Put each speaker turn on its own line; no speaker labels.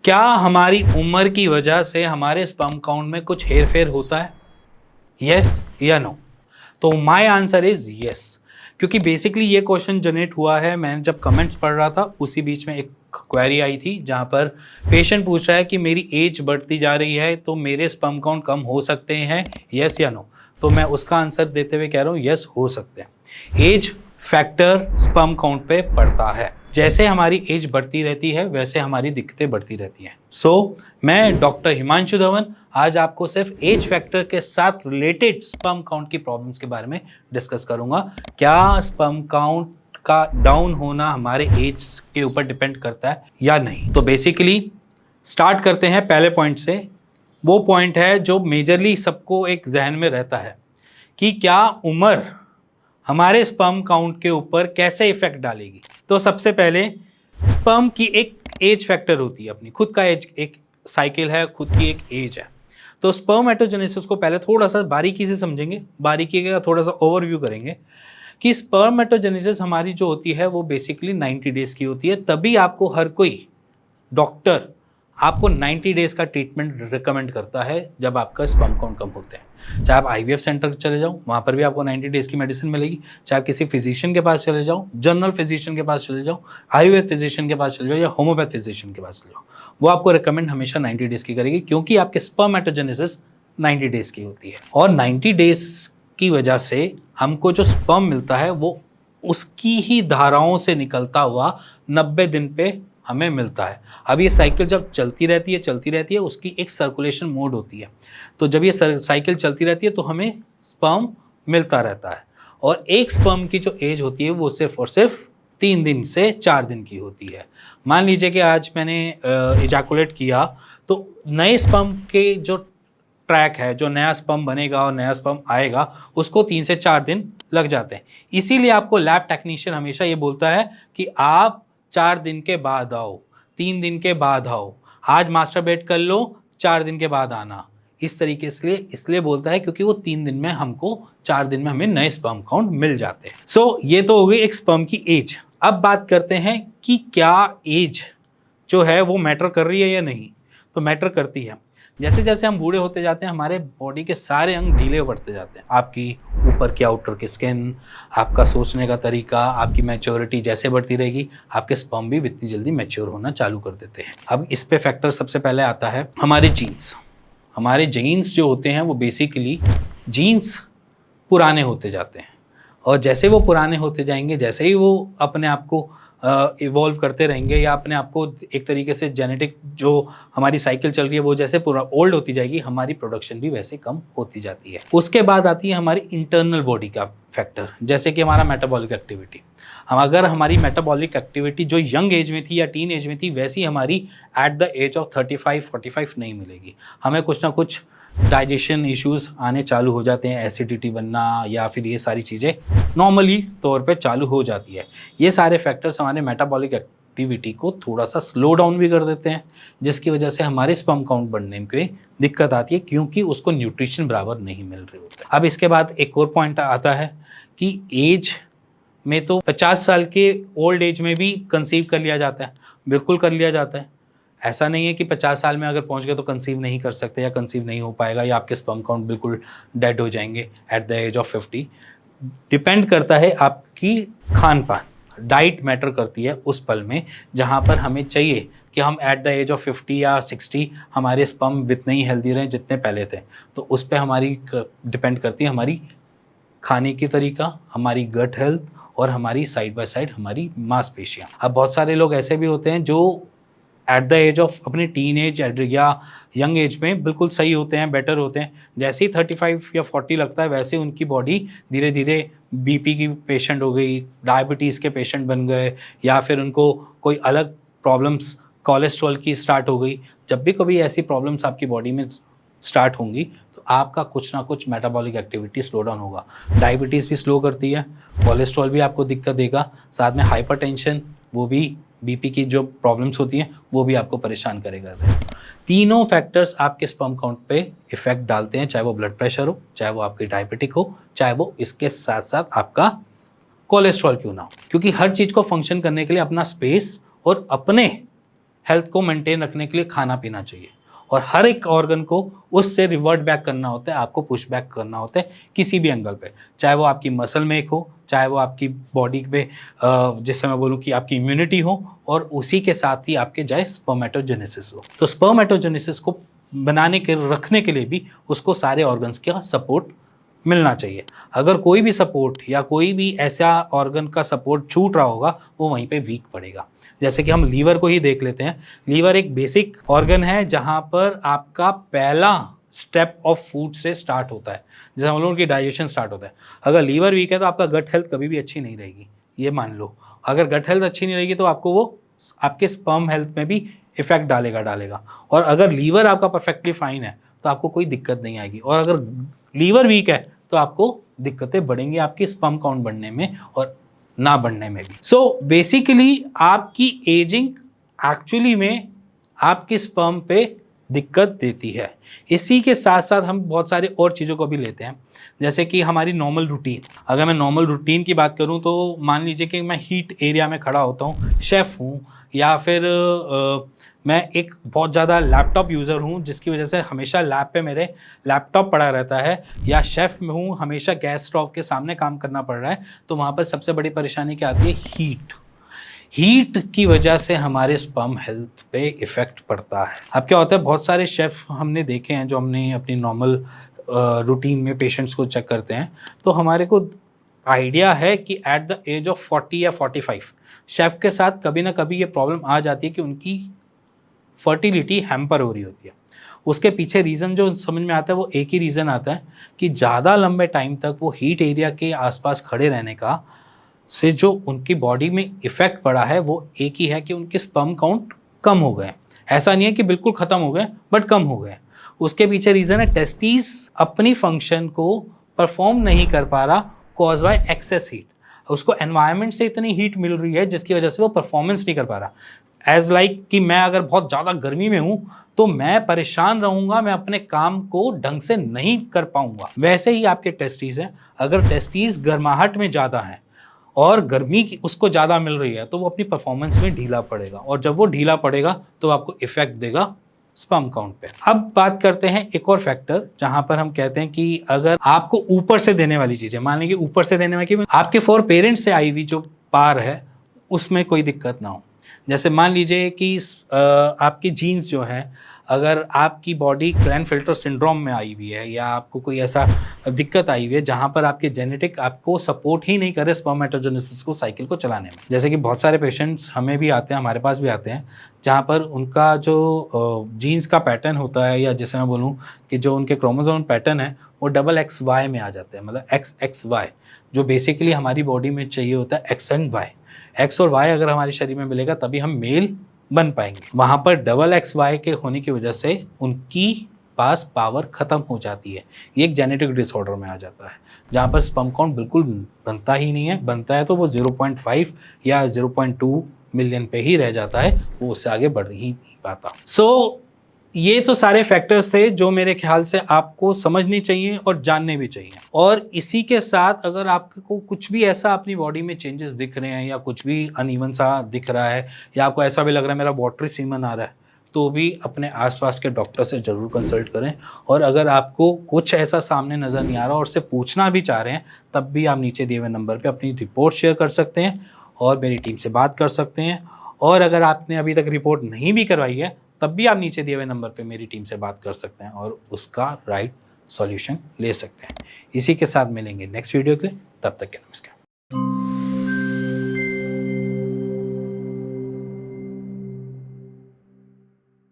क्या हमारी उम्र की वजह से हमारे स्पर्म काउंट में कुछ हेर फेर होता है? यस या नो? तो माय आंसर इज यस। क्योंकि बेसिकली ये क्वेश्चन जनरेट हुआ है, मैंने जब कमेंट्स पढ़ रहा था उसी बीच में एक क्वेरी आई थी जहां पर पेशेंट पूछ रहा है कि मेरी एज बढ़ती जा रही है तो मेरे स्पर्म काउंट कम हो सकते हैं, यस या नो? तो मैं उसका आंसर देते हुए कह रहा हूँ यस, हो सकते हैं। एज फैक्टर स्पर्म काउंट पे पड़ता है। जैसे हमारी एज बढ़ती रहती है वैसे हमारी दिक्कतें बढ़ती रहती हैं। मैं डॉक्टर हिमांशु धवन आज आपको सिर्फ एज फैक्टर के साथ रिलेटेड स्पर्म काउंट की प्रॉब्लम्स के बारे में डिस्कस करूंगा। क्या स्पर्म काउंट का डाउन होना हमारे एज के ऊपर डिपेंड करता है या नहीं? तो बेसिकली स्टार्ट करते हैं पहले पॉइंट से। वो पॉइंट है जो मेजरली सबको एक जहन में रहता है कि क्या उम्र हमारे स्पर्म काउंट के ऊपर कैसे इफेक्ट डालेगी। तो सबसे पहले स्पर्म की एक एज फैक्टर होती है, अपनी खुद का एज, एक साइकिल है, खुद की एक एज है। तो स्पर्मेटोजेनेसिस को पहले थोड़ा सा बारीकी से समझेंगे, बारीकी का थोड़ा सा ओवरव्यू करेंगे कि स्पर्मेटोजेनेसिस हमारी जो होती है वो बेसिकली 90 डेज की होती है। तभी आपको हर कोई डॉक्टर आपको 90 डेज का ट्रीटमेंट रिकमेंड करता है जब आपका स्पर्म काउंट कम होते हैं। चाहे आप आईवीएफ सेंटर चले जाओ, वहाँ पर भी आपको 90 डेज की मेडिसिन मिलेगी। चाहे आप किसी फिजिशियन के पास चले जाओ, जनरल फिजिशियन के पास चले जाओ, आयुर्वेद फिजिशियन के पास चले जाओ या होम्योपैथ फिजिशियन के पास चले जाओ, वो आपको रिकमेंड हमेशा 90 डेज की करेगी, क्योंकि आपके स्पर्मेटोजेनेसिस 90 डेज की होती है। और 90 डेज की वजह से हमको जो स्पर्म मिलता है वो उसकी ही धाराओं से निकलता हुआ 90 दिन पे हमें मिलता है। अब ये साइकिल जब चलती रहती है, उसकी एक सर्कुलेशन मोड होती है। तो जब ये साइकिल चलती रहती है तो हमें स्पर्म मिलता रहता है। और एक स्पर्म की जो एज होती है वो सिर्फ और सिर्फ 3 दिन से 4 दिन की होती है। मान लीजिए कि आज मैंने इजैकुलेट किया, तो नए स्पर्म के जो ट्रैक है, जो नया स्पर्म बनेगा और नया स्पर्म आएगा, उसको 3 से 4 दिन लग जाते हैं। इसीलिए आपको लैब टेक्नीशियन हमेशा ये बोलता है कि आप 4 दिन के बाद आओ, 3 दिन के बाद आओ, आज मास्टरबेट कर लो, 4 दिन के बाद आना। इस तरीके से इसलिए बोलता है क्योंकि वो 3 दिन में हमको, 4 दिन में हमें नए स्पर्म काउंट मिल जाते हैं। ये तो हो गई एक स्पर्म की एज। अब बात करते हैं कि क्या एज जो है वो मैटर कर रही है या नहीं। तो मैटर करती है। जैसे जैसे हम बूढ़े होते जाते हैं हमारे बॉडी के सारे अंग ढीले पड़ते जाते हैं। आपकी ऊपर की आउटर की स्किन, आपका सोचने का तरीका, आपकी मैच्योरिटी जैसे बढ़ती रहेगी, आपके स्पर्म भी इतनी जल्दी मैच्योर होना चालू कर देते हैं। अब इस पे फैक्टर सबसे पहले आता है हमारे जीन्स। हमारे जीन्स जो होते हैं वो बेसिकली जीन्स पुराने होते जाते हैं, और जैसे वो पुराने होते जाएंगे, जैसे ही वो अपने आप को इवॉल्व करते रहेंगे या अपने आप को एक तरीके से जेनेटिक जो हमारी साइकिल चल रही है वो जैसे पूरा ओल्ड होती जाएगी, हमारी प्रोडक्शन भी वैसे कम होती जाती है। उसके बाद आती है हमारी इंटरनल बॉडी का फैक्टर, जैसे कि हमारा मेटाबॉलिक एक्टिविटी। हम अगर हमारी मेटाबॉलिक एक्टिविटी जो यंग एज में थी या टीन एज में थी वैसी हमारी एट द एज ऑफ 35-45 नहीं मिलेगी। हमें कुछ ना कुछ डाइजेशन इश्यूज आने चालू हो जाते हैं, एसिडिटी बनना या फिर ये सारी चीज़ें नॉर्मली तौर पे चालू हो जाती है। ये सारे फैक्टर्स हमारे मेटाबॉलिक एक्टिविटी को थोड़ा सा स्लो डाउन भी कर देते हैं, जिसकी वजह से हमारे स्पर्म काउंट बढ़ने में दिक्कत आती है, क्योंकि उसको न्यूट्रिशन बराबर नहीं मिल रहे होते। अब इसके बाद एक और पॉइंट आता है कि एज में तो 50 साल के ओल्ड एज में भी कंसीव कर लिया जाता है, बिल्कुल कर लिया जाता है। ऐसा नहीं है कि 50 साल में अगर पहुंच गए तो कंसीव नहीं कर सकते या कंसीव नहीं हो पाएगा या आपके स्पर्म काउंट बिल्कुल डेड हो जाएंगे at the age of 50। Depend करता है आपकी खान पान, डाइट मैटर करती है उस पल में, जहाँ पर हमें चाहिए कि हम एट द एज ऑफ 50 या 60 हमारे स्पर्म इतने ही हेल्दी रहें जितने पहले थे। तो उस पर हमारी डिपेंड करती है हमारी खाने की तरीका, हमारी गट हेल्थ और हमारी साइड बाय साइड हमारी मांसपेशियाँ। अब बहुत सारे लोग ऐसे भी होते हैं जो एट द एज ऑफ अपने टीन एज या यंग एज में बिल्कुल सही होते हैं, बेटर होते हैं। जैसे ही 35 या 40 लगता है वैसे उनकी बॉडी धीरे धीरे बीपी की पेशेंट हो गई, डायबिटीज़ के पेशेंट बन गए, या फिर उनको कोई अलग प्रॉब्लम्स कोलेस्ट्रॉल की स्टार्ट हो गई। जब भी कभी ऐसी प्रॉब्लम्स आपकी बॉडी में स्टार्ट होंगी तो आपका कुछ ना कुछ मेटाबॉलिक एक्टिविटी स्लो डाउन होगा। डायबिटीज़ भी स्लो करती है, कोलेस्ट्रॉल भी आपको दिक्कत देगा, साथ में हाइपरटेंशन, वो भी बीपी की जो प्रॉब्लम्स होती हैं वो भी आपको परेशान करेगा। तीनों फैक्टर्स आपके स्पर्म काउंट पे इफेक्ट डालते हैं, चाहे वो ब्लड प्रेशर हो, चाहे वो आपकी डायबिटिक हो, चाहे वो इसके साथ साथ आपका कोलेस्ट्रॉल क्यों ना हो। क्योंकि हर चीज़ को फंक्शन करने के लिए अपना स्पेस और अपने हेल्थ को मेंटेन रखने के लिए खाना पीना चाहिए, और हर एक ऑर्गन को उससे रिवर्ट बैक करना होता है, आपको पुश बैक करना होता है किसी भी एंगल पे, चाहे वो आपकी मसल में हो, चाहे वो आपकी बॉडी पे जैसे मैं बोलूँ कि आपकी इम्यूनिटी हो, और उसी के साथ ही आपके जाए स्पर्मेटोजेनेसिस हो। तो स्पर्मेटोजेनेसिस को बनाने के रखने के लिए भी उसको सारे ऑर्गन्स का सपोर्ट मिलना चाहिए। अगर कोई भी सपोर्ट या कोई भी ऐसा ऑर्गन का सपोर्ट छूट रहा होगा, वो वहीं पे वीक पड़ेगा। जैसे कि हम लीवर को ही देख लेते हैं। लीवर एक बेसिक ऑर्गन है जहां पर आपका पहला स्टेप ऑफ फूड से स्टार्ट होता है, जैसे हम लोगों की डाइजेशन स्टार्ट होता है। अगर लीवर वीक है तो आपका गट हेल्थ कभी भी अच्छी नहीं रहेगी, ये मान लो। अगर गट हेल्थ अच्छी नहीं रहेगी तो आपको वो आपके स्पर्म हेल्थ में भी इफेक्ट डालेगा। और अगर लीवर आपका परफेक्टली फाइन है तो आपको कोई दिक्कत नहीं आएगी, और अगर लीवर वीक है तो आपको दिक्कतें बढ़ेंगी आपकी स्पर्म काउंट बढ़ने में और ना बढ़ने में भी। सो बेसिकली आपकी एजिंग एक्चुअली में आपके स्पर्म पे दिक्कत देती है। इसी के साथ साथ हम बहुत सारे और चीज़ों को भी लेते हैं, जैसे कि हमारी नॉर्मल रूटीन। अगर मैं नॉर्मल रूटीन की बात करूं तो मान लीजिए कि मैं हीट एरिया में खड़ा होता हूं, शेफ़ हूं, या फिर मैं एक बहुत ज़्यादा लैपटॉप यूज़र हूँ जिसकी वजह से हमेशा लैब पे मेरे लैपटॉप पड़ा रहता है, या शेफ़ में हूँ, हमेशा गैस स्टोव के सामने काम करना पड़ रहा है, तो वहाँ पर सबसे बड़ी परेशानी क्या आती है? हीट की वजह से हमारे स्पर्म हेल्थ पे इफ़ेक्ट पड़ता है। अब क्या होता है, बहुत सारे शेफ़ हमने देखे हैं जो हमने अपनी नॉर्मल रूटीन में पेशेंट्स को चेक करते हैं, तो हमारे को आइडिया है कि एट द एज ऑफ 40 या 45 शेफ़ के साथ कभी ना कभी ये प्रॉब्लम आ जाती है कि उनकी फर्टिलिटी हैम्पर हो रही होती है। उसके पीछे रीज़न जो समझ में आता है वो एक ही रीज़न आता है कि ज़्यादा लंबे टाइम तक वो हीट एरिया के आसपास खड़े रहने का से जो उनकी बॉडी में इफ़ेक्ट पड़ा है वो एक ही है कि उनके स्पर्म काउंट कम हो गए। ऐसा नहीं है कि बिल्कुल ख़त्म हो गए, बट कम हो गए। उसके पीछे रीज़न है टेस्टिस अपनी फंक्शन को परफॉर्म नहीं कर पा रहा, कॉज बाय एक्सेस हीट। उसको एनवायरनमेंट से इतनी हीट मिल रही है जिसकी वजह से वो परफॉर्मेंस नहीं कर पा रहा। एज लाइक कि मैं अगर बहुत ज़्यादा गर्मी में हूँ तो मैं परेशान रहूँगा, मैं अपने काम को ढंग से नहीं कर पाऊँगा। वैसे ही आपके टेस्टिस हैं, अगर टेस्टिस गर्माहट में ज़्यादा हैं और गर्मी की उसको ज़्यादा मिल रही है तो वो अपनी परफॉर्मेंस में ढीला पड़ेगा, और जब वो ढीला पड़ेगा तो आपको इफेक्ट देगा स्पर्म काउंट पे। अब बात करते हैं एक और फैक्टर जहां पर हम कहते हैं कि अगर आपको ऊपर से देने वाली चीज़ें, मान लीजिए ऊपर से देने वाली आपके फोर पेरेंट्स से आई हुई जो पार है उसमें कोई दिक्कत ना हो। जैसे मान लीजिए कि आपकी जीन्स जो हैं, अगर आपकी बॉडी क्लैनफिल्टर सिंड्रोम में आई हुई है या आपको कोई ऐसा दिक्कत आई हुई है जहां पर आपके जेनेटिक आपको सपोर्ट ही नहीं करे स्पर्मेटोजेनेसिस को साइकिल को चलाने में। जैसे कि बहुत सारे पेशेंट्स हमें भी आते हैं, हमारे पास भी आते हैं, जहां पर उनका जो जीन्स का पैटर्न होता है, या जैसे मैं बोलूँ कि जो उनके क्रोमोसोम पैटर्न है वो XXY में आ जाते हैं, मतलब XXY, जो बेसिकली हमारी बॉडी में चाहिए होता है X एंड Y। X और Y अगर हमारे शरीर में मिलेगा तभी हम मेल बन पाएंगे। वहाँ पर XXY के होने की वजह से उनकी पास पावर खत्म हो जाती है। ये एक जेनेटिक डिसऑर्डर में आ जाता है जहाँ पर स्पर्म काउंट बिल्कुल बनता ही नहीं है, बनता है तो वो 0.5 या 0.2 मिलियन पे ही रह जाता है, वो उससे आगे बढ़ ही नहीं पाता। सो ये तो सारे फैक्टर्स थे जो मेरे ख्याल से आपको समझने चाहिए और जानने भी चाहिए। और इसी के साथ अगर आपको कुछ भी ऐसा अपनी बॉडी में चेंजेस दिख रहे हैं या कुछ भी अनइवन सा दिख रहा है या आपको ऐसा भी लग रहा है मेरा वाटरी सीमन आ रहा है, तो भी अपने आसपास के डॉक्टर से ज़रूर कंसल्ट करें। और अगर आपको कुछ ऐसा सामने नज़र नहीं आ रहा और उससे पूछना भी चाह रहे हैं, तब भी आप नीचे दिए हुए नंबर पर अपनी रिपोर्ट शेयर कर सकते हैं और मेरी टीम से बात कर सकते हैं। और अगर आपने अभी तक रिपोर्ट नहीं भी करवाई है तब भी आप नीचे दिए हुए नंबर पे मेरी टीम से बात कर सकते हैं और उसका राइट सॉल्यूशन ले सकते हैं। इसी के साथ मिलेंगे नेक्स्ट वीडियो के लिए, तब तक के नमस्कार।